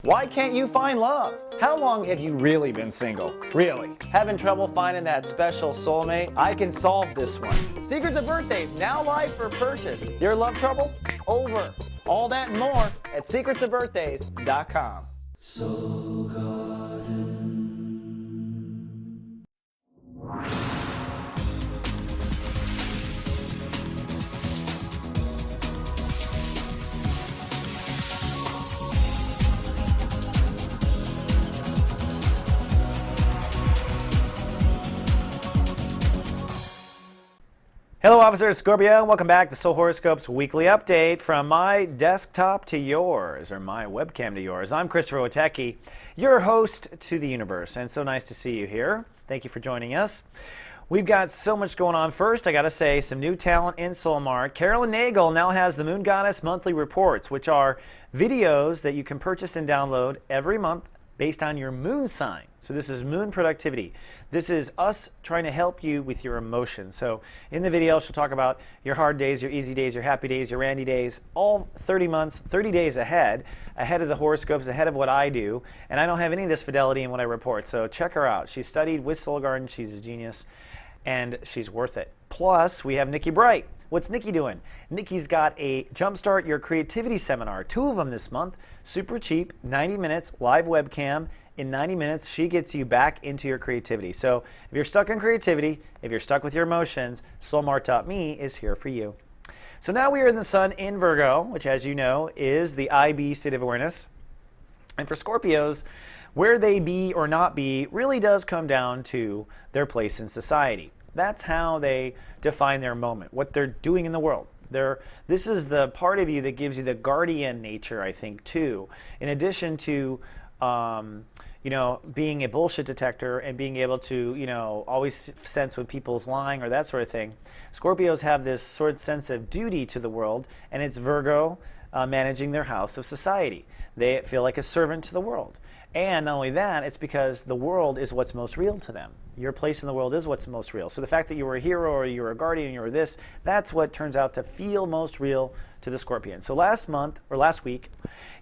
Why can't you find love? How long have you really been single? Really? Having trouble finding that special soulmate? I can solve this one. Secrets of Birthdays, now live for purchase. Your love trouble? Over. All that and more at secretsofbirthdays.com. Soul Garden. Hello officers, Scorpio, welcome back to Soul Horoscopes Weekly Update from my desktop to yours, or my webcam to yours. I'm Christopher Witecki, your host to the universe, and so nice to see you here. Thank you for joining us. We've got so much going on. First, I gotta say, some new talent in Soulmart. Carolyn Nagel now has the Moon Goddess Monthly Reports, which are videos that you can purchase and download every month based on your moon sign. So this is moon productivity. This is us trying to help you with your emotions. So in the video, she'll talk about your hard days, your easy days, your happy days, your randy days, all 30 months, 30 days ahead of the horoscopes, ahead of what I do. And I don't have any of this fidelity in what I report. So check her out. She studied with Soul Garden. She's a genius and she's worth it. Plus, we have Nikki Bright. What's Nikki doing? Nikki's got a Jumpstart Your Creativity seminar, 2 of them this month, super cheap, 90 minutes, live webcam. In 90 minutes, she gets you back into your creativity. So if you're stuck in creativity, if you're stuck with your emotions, Soulmart.me is here for you. So now we are in the sun in Virgo, which as you know is the IB state of awareness. And for Scorpios, where they be or not be really does come down to their place in society. That's how they define their moment, what they're doing in the world. This is the part of you that gives you the guardian nature, I think, too. In addition to, being a bullshit detector and being able to, always sense when people's lying or that sort of thing, Scorpios have this sort of sense of duty to the world, and it's Virgo managing their house of society. They feel like a servant to the world. And not only that, it's because the world is what's most real to them. Your place in the world is what's most real. So the fact that you were a hero or you were a guardian, you were this, that's what turns out to feel most real to the Scorpion. So last week,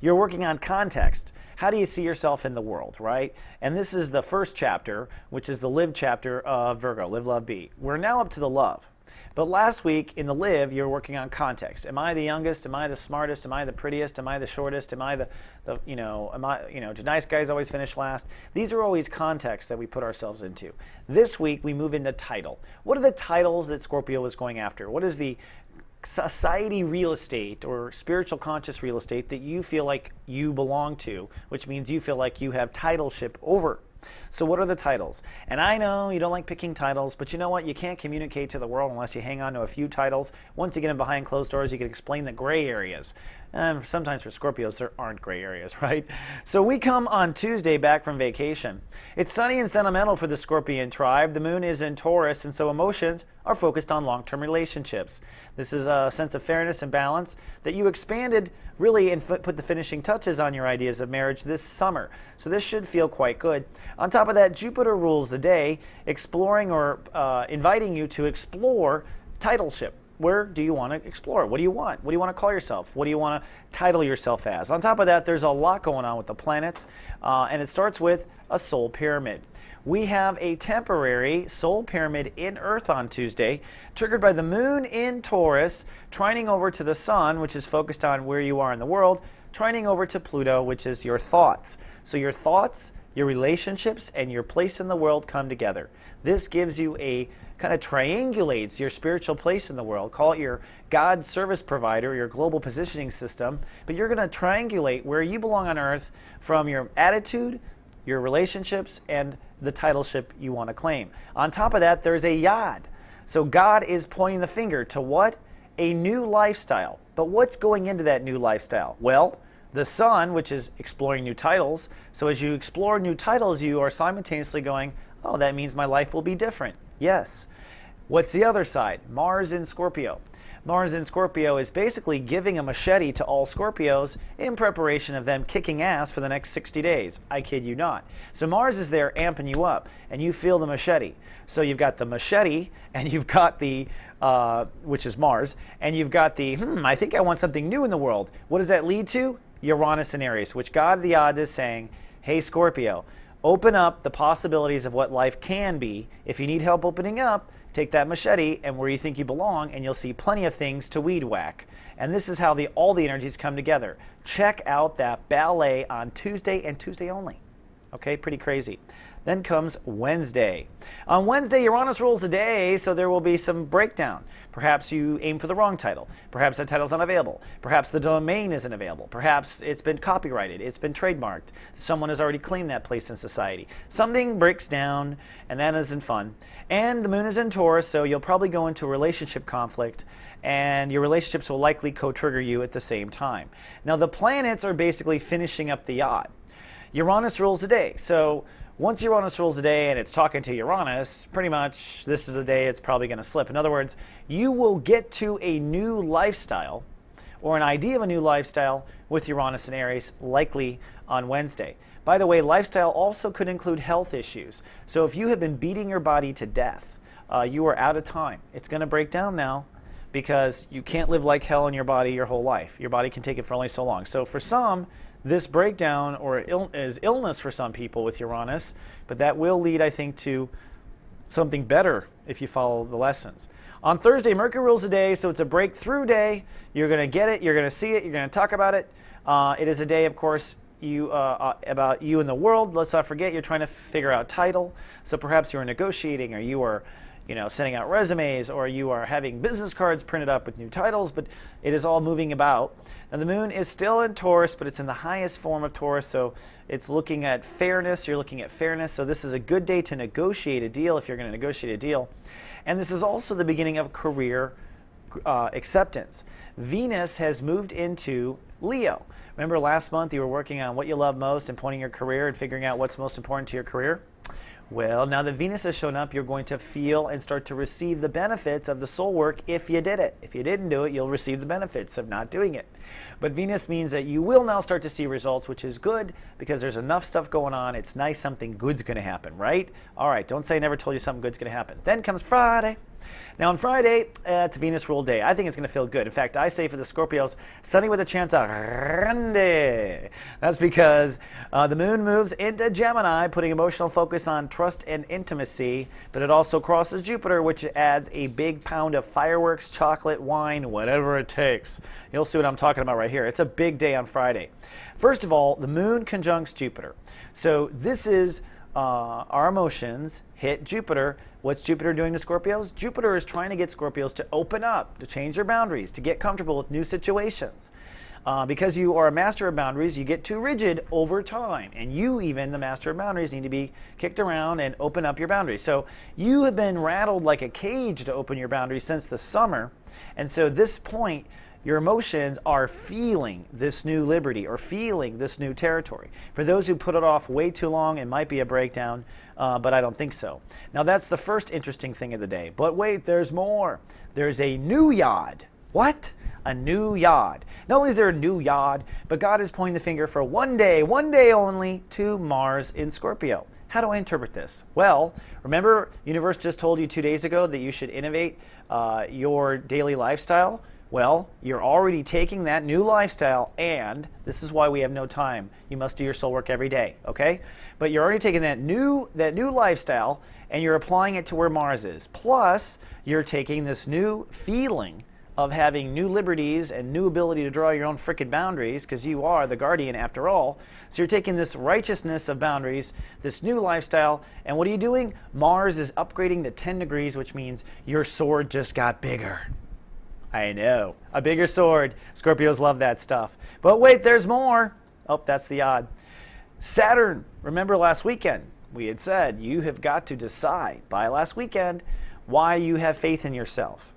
you're working on context. How do you see yourself in the world, right? And this is the first chapter, which is the live chapter of Virgo, live, love, be. We're now up to the love. But last week in the live, you're working on context. Am I the youngest? Am I the smartest? Am I the prettiest? Am I the shortest? Am I do nice guys always finish last? These are always contexts that we put ourselves into. This week, we move into title. What are the titles that Scorpio is going after? What is the society real estate or spiritual conscious real estate that you feel like you belong to, which means you feel like you have titleship over? So what are the titles? And I know you don't like picking titles, but you know what? You can't communicate to the world unless you hang on to a few titles. Once you get them behind closed doors, you can explain the gray areas. And sometimes for Scorpios, there aren't gray areas, right? So we come on Tuesday back from vacation. It's sunny and sentimental for the Scorpion tribe. The moon is in Taurus, and so emotions are focused on long-term relationships. This is a sense of fairness and balance that you expanded really and put the finishing touches on your ideas of marriage this summer. So this should feel quite good. On top of that, Jupiter rules the day, exploring or inviting you to explore titleship. Where do you want to explore? What do you want? What do you want to call yourself? What do you want to title yourself as? On top of that, there's a lot going on with the planets, and it starts with a soul pyramid. We have a temporary soul pyramid in Earth on Tuesday, triggered by the moon in Taurus, trining over to the sun, which is focused on where you are in the world, trining over to Pluto, which is your thoughts. So your thoughts, your relationships, and your place in the world come together. This gives you a kind of triangulates your spiritual place in the world. Call it your God service provider, your global positioning system. But you're going to triangulate where you belong on Earth from your attitude, your relationships, and the titleship you want to claim. On top of that, there's a Yad. So God is pointing the finger to what? A new lifestyle. But what's going into that new lifestyle? Well, the sun, which is exploring new titles. So as you explore new titles, you are simultaneously going, oh, that means my life will be different. Yes. What's the other side? Mars in Scorpio. Mars in Scorpio is basically giving a machete to all Scorpios in preparation of them kicking ass for the next 60 days. I kid you not. So Mars is there amping you up, and you feel the machete. So you've got the machete, and you've got the, which is Mars, and you've got the, I think I want something new in the world. What does that lead to? Uranus in Aries, which God of the Odd is saying, hey, Scorpio, open up the possibilities of what life can be. If you need help opening up, take that machete and where you think you belong, and you'll see plenty of things to weed whack. And this is how all the energies come together. Check out that ballet on Tuesday and Tuesday only. Okay, pretty crazy. Then comes Wednesday. On Wednesday, Uranus rules the day, so there will be some breakdown. Perhaps you aim for the wrong title. Perhaps that title's unavailable. Perhaps the domain isn't available. Perhaps it's been copyrighted. It's been trademarked. Someone has already claimed that place in society. Something breaks down, and that isn't fun. And the moon is in Taurus, so you'll probably go into a relationship conflict, and your relationships will likely co-trigger you at the same time. Now, the planets are basically finishing up the odd. Uranus rules the day, so once Uranus rules the day and it's talking to Uranus, pretty much this is the day it's probably going to slip. In other words, you will get to a new lifestyle or an idea of a new lifestyle with Uranus and Aries likely on Wednesday. By the way, lifestyle also could include health issues. So if you have been beating your body to death, you are out of time. It's going to break down now because you can't live like hell in your body your whole life. Your body can take it for only so long. So for some, this breakdown or is illness for some people with Uranus, but that will lead, I think, to something better if you follow the lessons. On Thursday, Mercury rules the day, so it's a breakthrough day. You're going to get it, you're going to see it, you're going to talk about it. It is a day, of course, about you and the world. Let's not forget you're trying to figure out title. So perhaps you're negotiating, or you are sending out resumes, or you are having business cards printed up with new titles, but it is all moving about. Now the moon is still in Taurus, but it's in the highest form of Taurus, so it's looking at fairness. You're looking at fairness, so this is a good day to negotiate a deal if you're going to negotiate a deal. And this is also the beginning of career acceptance. Venus has moved into Leo. Remember last month you were working on what you love most and pointing your career and figuring out what's most important to your career? Well, now that Venus has shown up, you're going to feel and start to receive the benefits of the soul work if you did it. If you didn't do it, you'll receive the benefits of not doing it. But Venus means that you will now start to see results, which is good because there's enough stuff going on. It's nice something good's going to happen, right? All right, don't say I never told you something good's going to happen. Then comes Friday. Now on Friday, it's a Venus ruled day. I think it's going to feel good. In fact, I say for the Scorpios, sunny with a chance of grande. That's because the moon moves into Gemini, putting emotional focus on trust and intimacy, but it also crosses Jupiter, which adds a big pound of fireworks, chocolate, wine, whatever it takes. You'll see what I'm talking about right here. It's a big day on Friday. First of all, the moon conjuncts Jupiter. So this is our emotions hit Jupiter. What's Jupiter doing to Scorpios? Jupiter is trying to get Scorpios to open up, to change their boundaries, to get comfortable with new situations. Because you are a master of boundaries, you get too rigid over time. And you, even the master of boundaries, need to be kicked around and open up your boundaries. So you have been rattled like a cage to open your boundaries since the summer. And so at this point, your emotions are feeling this new liberty or feeling this new territory. For those who put it off way too long, it might be a breakdown, but I don't think so. Now that's the first interesting thing of the day. But wait, there's more. There's a new yod. What? A new yod. Not only is there a new yod, but God is pointing the finger for one day only, to Mars in Scorpio. How do I interpret this? Well, remember, universe just told you 2 days ago that you should innovate your daily lifestyle. Well, you're already taking that new lifestyle, and this is why we have no time. You must do your soul work every day, okay? But you're already taking that new lifestyle, and you're applying it to where Mars is. Plus, you're taking this new feeling of having new liberties and new ability to draw your own frickin' boundaries, because you are the guardian after all. So you're taking this righteousness of boundaries, this new lifestyle, and what are you doing? Mars is upgrading to 10 degrees, which means your sword just got bigger. I know. A bigger sword. Scorpios love that stuff. But wait, there's more. Oh, that's the odd. Saturn. Remember last weekend, we had said you have got to decide by last weekend why you have faith in yourself.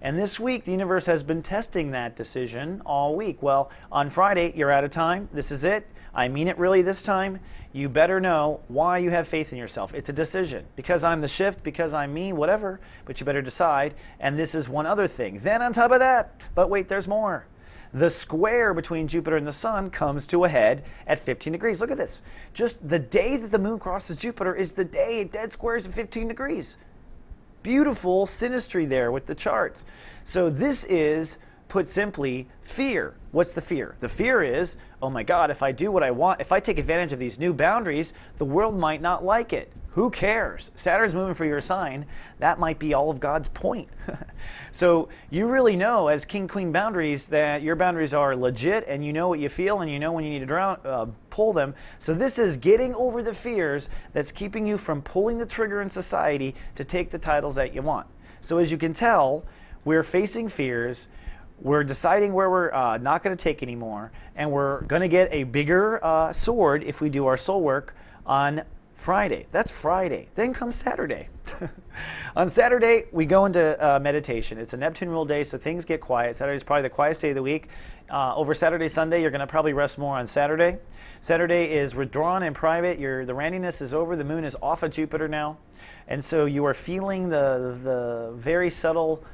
And this week, the universe has been testing that decision all week. Well, on Friday, you're out of time. This is it. I mean it really this time. You better know why you have faith in yourself. It's a decision. Because I'm the shift, because I'm me, whatever. But you better decide. And this is one other thing. Then on top of that, but wait, there's more. The square between Jupiter and the Sun comes to a head at 15 degrees. Look at this. Just the day that the moon crosses Jupiter is the day it dead squares at 15 degrees. Beautiful synastry there with the charts. So this is, put simply, fear. What's the fear? The fear is, oh my God, if I do what I want, if I take advantage of these new boundaries, the world might not like it. Who cares? Saturn's moving for your sign. That might be all of God's point. So you really know as king, queen boundaries that your boundaries are legit, and you know what you feel, and you know when you need to pull them. So this is getting over the fears that's keeping you from pulling the trigger in society to take the titles that you want. So as you can tell, we're facing fears. We're deciding where we're not going to take anymore, and we're going to get a bigger sword if we do our soul work on Friday. That's Friday. Then comes Saturday. On Saturday, we go into meditation. It's a Neptune rule day, so things get quiet. Saturday is probably the quietest day of the week. Over Saturday, Sunday, you're going to probably rest more on Saturday. Saturday is withdrawn and private. The randomness is over. The moon is off of Jupiter now. And so you are feeling the very subtle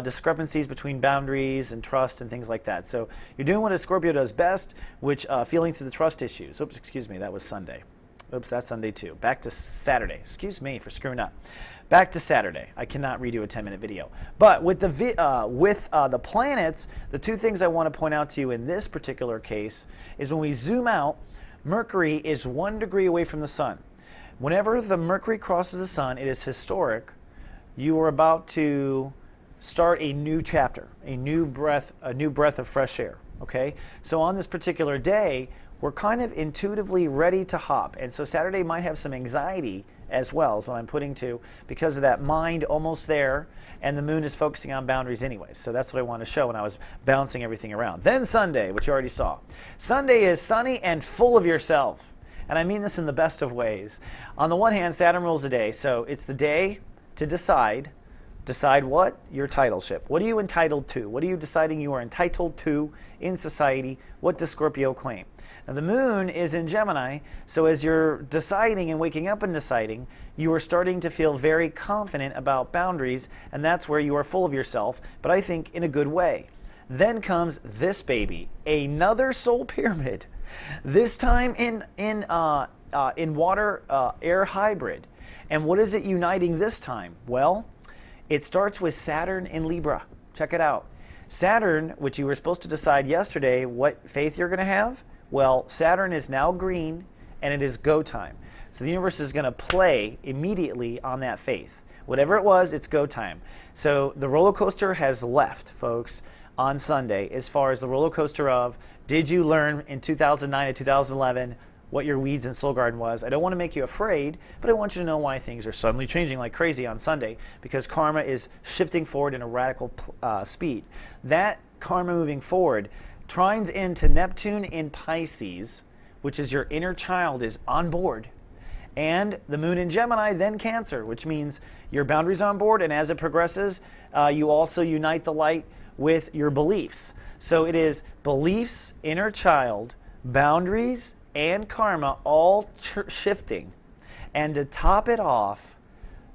discrepancies between boundaries and trust and things like that. So you're doing what a Scorpio does best, which feeling through the trust issues. Oops, excuse me, that was Sunday. Oops, that's Sunday too. Back to Saturday. Excuse me for screwing up. Back to Saturday. I cannot redo a 10-minute video. But with the planets, the two things I want to point out to you in this particular case is when we zoom out, Mercury is 1 degree away from the sun. Whenever the Mercury crosses the sun, it is historic. You are about to start a new chapter, a new breath of fresh air. Okay? So on this particular day, we're kind of intuitively ready to hop. And so Saturday might have some anxiety as well, is what I'm putting to, because of that mind almost there, and the moon is focusing on boundaries anyway. So that's what I want to show when I was bouncing everything around. Then Sunday, which you already saw. Sunday is sunny and full of yourself. And I mean this in the best of ways. On the one hand, Saturn rules the day, so it's the day to decide. Decide what? Your titleship. What are you entitled to? What are you deciding you are entitled to in society? What does Scorpio claim? Now the moon is in Gemini, so as you're deciding and waking up and deciding, you are starting to feel very confident about boundaries, and that's where you are full of yourself, but I think in a good way. Then comes this baby, another soul pyramid, this time in water air hybrid. And what is it uniting this time? Well, it starts with Saturn in Libra. Check it out. Saturn, which you were supposed to decide yesterday what faith you're going to have, well, Saturn is now green, and it is go time. So the universe is going to play immediately on that faith. Whatever it was, it's go time. So the roller coaster has left, folks, on Sunday, as far as the roller coaster of, did you learn in 2009 to 2011 what your weeds and soul garden was? I don't want to make you afraid, but I want you to know why things are suddenly changing like crazy on Sunday, because karma is shifting forward in a radical speed. That karma moving forward trines into Neptune in Pisces, which is your inner child, is on board. And the moon in Gemini, then Cancer, which means your boundaries are on board, and as it progresses, you also unite the light with your beliefs. So it is beliefs, inner child, boundaries, and karma all shifting. And to top it off,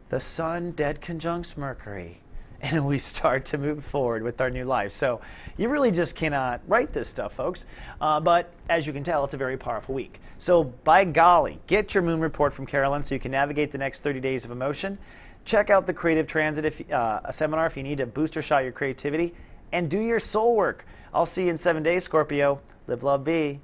the sun dead conjuncts Mercury, and we start to move forward with our new life. So you really just cannot write this stuff, folks. But as you can tell, it's a very powerful week. So by golly, get your moon report from Carolyn so you can navigate the next 30 days of emotion. Check out the Creative Transit a seminar if you need to booster shot your creativity. And do your soul work. I'll see you in 7 days, Scorpio. Live, love, be.